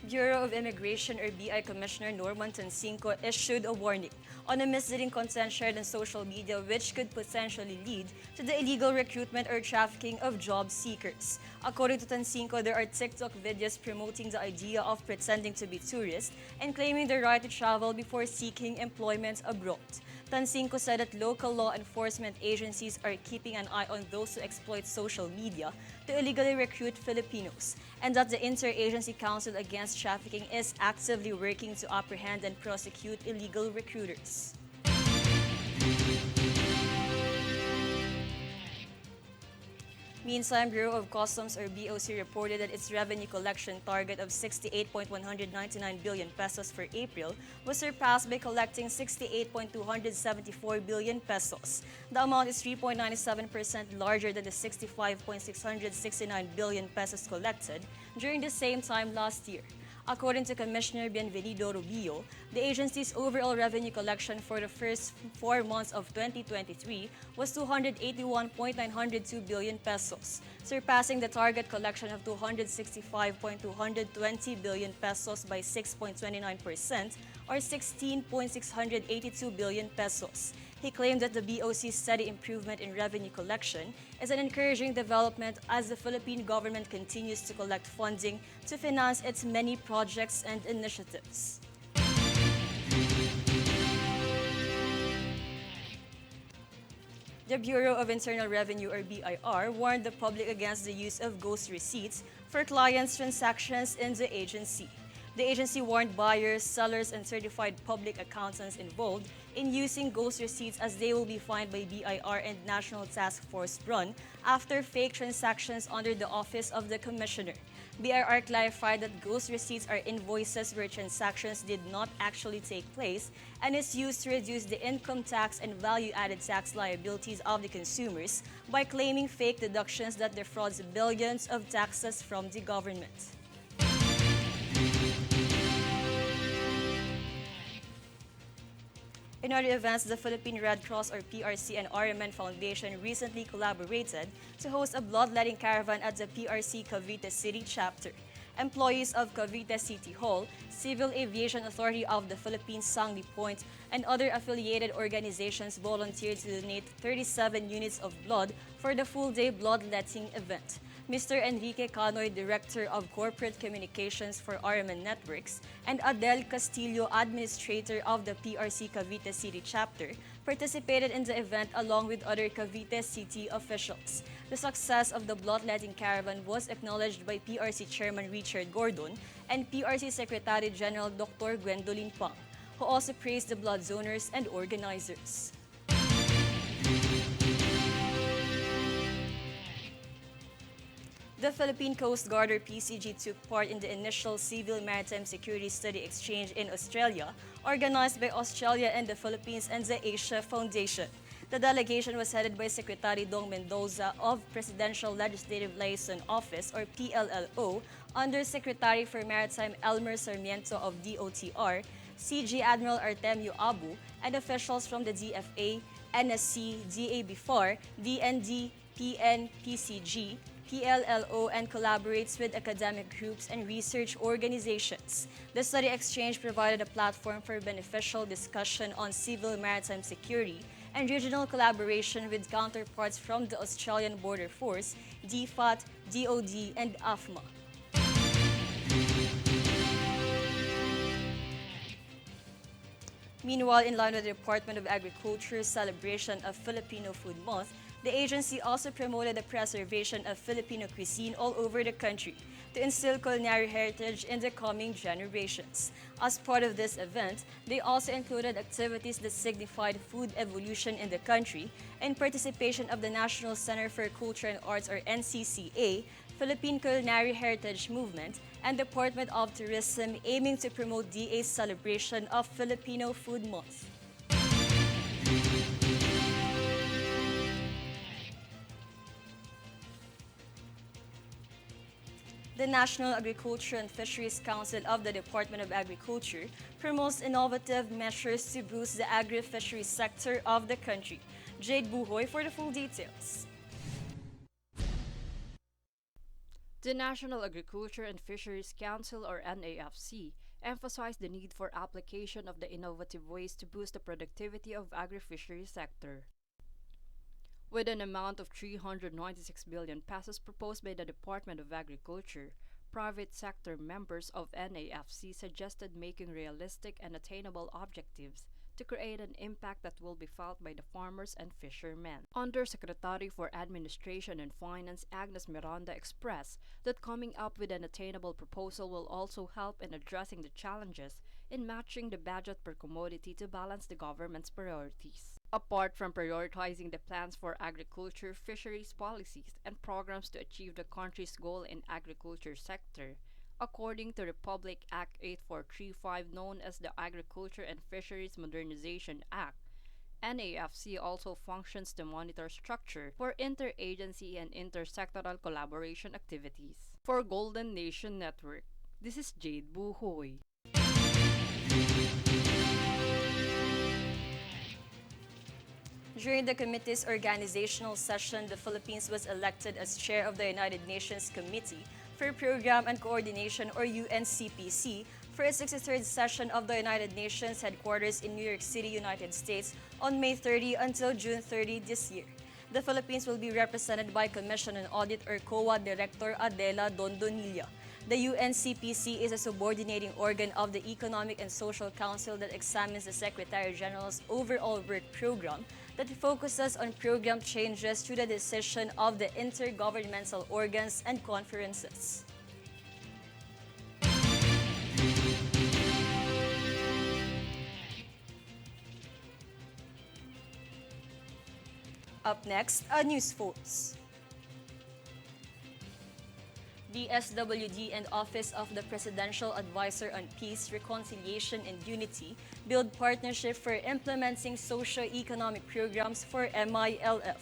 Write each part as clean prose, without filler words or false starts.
Bureau of Immigration or BI Commissioner Norman Tancinco issued a warning on a misleading content shared on social media which could potentially lead to the illegal recruitment or trafficking of job seekers. According to Tancinco, there are TikTok videos promoting the idea of pretending to be tourists and claiming the right to travel before seeking employment abroad. Tancinco said that local law enforcement agencies are keeping an eye on those who exploit social media to illegally recruit Filipinos, and that the Interagency Council Against Trafficking is actively working to apprehend and prosecute illegal recruiters. Meantime, Bureau of Customs or BOC reported that its revenue collection target of 68.199 billion pesos for April was surpassed by collecting 68.274 billion pesos. The amount is 3.97% larger than the 65.669 billion pesos collected during the same time last year. According to Commissioner Bienvenido Rubio, the agency's overall revenue collection for the first 4 months of 2023 was 281.902 billion pesos, surpassing the target collection of 265.220 billion pesos by 6.29% or 16.682 billion pesos. He claimed that the BOC's steady improvement in revenue collection is an encouraging development as the Philippine government continues to collect funding to finance its many projects and initiatives. The Bureau of Internal Revenue or BIR warned the public against the use of ghost receipts for clients' transactions in the agency. The agency warned buyers, sellers, and certified public accountants involved in using ghost receipts as they will be fined by BIR and National Task Force run after fake transactions under the Office of the Commissioner. BIR clarified that ghost receipts are invoices where transactions did not actually take place and is used to reduce the income tax and value-added tax liabilities of the consumers by claiming fake deductions that defrauds billions of taxes from the government. In other events, the Philippine Red Cross or PRC and RMN Foundation recently collaborated to host a bloodletting caravan at the PRC Cavite City chapter. Employees of Cavite City Hall, Civil Aviation Authority of the Philippines Sangley Point, and other affiliated organizations volunteered to donate 37 units of blood for the full-day bloodletting event. Mr. Enrique Canoy, Director of Corporate Communications for RMN Networks, and Adel Castillo, Administrator of the PRC Cavite City Chapter, participated in the event along with other Cavite City officials. The success of the bloodletting caravan was acknowledged by PRC Chairman Richard Gordon and PRC Secretary General Dr. Gwendolyn Pang, who also praised the blood donors and organizers. The Philippine Coast Guard or PCG took part in the initial Civil Maritime Security Study Exchange in Australia, organized by Australia and the Philippines and the Asia Foundation. The delegation was headed by Secretary Dong Mendoza of Presidential Legislative Liaison Office or PLLO, Under Secretary for Maritime Elmer Sarmiento of DOTR, CG Admiral Artemio Abu, and officials from the DFA, NSC, DABFAR, DND, PNPCG, PLLO, and collaborates with academic groups and research organizations. The study exchange provided a platform for beneficial discussion on civil maritime security and regional collaboration with counterparts from the Australian Border Force, DFAT, DOD, and AFMA. Meanwhile, in line with the Department of Agriculture's celebration of Filipino Food Month, the agency also promoted the preservation of Filipino cuisine all over the country to instill culinary heritage in the coming generations. As part of this event, they also included activities that signified food evolution in the country and participation of the National Center for Culture and Arts or NCCA, Philippine Culinary Heritage Movement, and Department of Tourism aiming to promote DA's celebration of Filipino Food Month. The National Agriculture and Fisheries Council of the Department of Agriculture promotes innovative measures to boost the agri-fisheries sector of the country. Jade Buhoy for the full details. The National Agriculture and Fisheries Council, or NAFC, emphasized the need for application of the innovative ways to boost the productivity of agri-fishery sector. With an amount of 396 billion pesos proposed by the Department of Agriculture, private sector members of NAFC suggested making realistic and attainable objectives to create an impact that will be felt by the farmers and fishermen. Undersecretary for Administration and Finance Agnes Miranda expressed that coming up with an attainable proposal will also help in addressing the challenges in matching the budget per commodity to balance the government's priorities. Apart from prioritizing the plans for agriculture, fisheries policies, and programs to achieve the country's goal in agriculture sector, according to Republic Act 8435 known as the Agriculture and Fisheries Modernization Act, NAFC also functions to monitor structure for interagency and intersectoral collaboration activities. For Golden Nation Network, this is Jade Buhoy. During the committee's organizational session, the Philippines was elected as chair of the United Nations Committee for Program and Coordination, or UNCPC, for its 63rd session of the United Nations headquarters in New York City, United States on May 30 until June 30 this year. The Philippines will be represented by Commission on Audit or COA Director Adela Dondonilla. The UNCPC is a subordinating organ of the Economic and Social Council that examines the Secretary General's overall work program that focuses on program changes to the decision of the intergovernmental organs and conferences. Up next, a news focus. The SWD and Office of the Presidential Advisor on Peace, Reconciliation, and Unity build partnership for implementing socio-economic programs for MILF.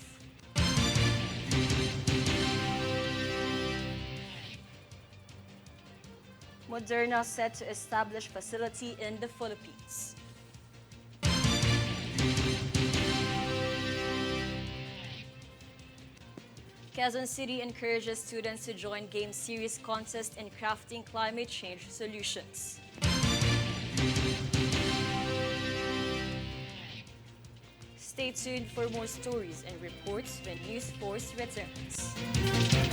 Moderna set to establish facility in the Philippines. Quezon City encourages students to join game series contest in crafting climate change solutions. Stay tuned for more stories and reports when News Force returns.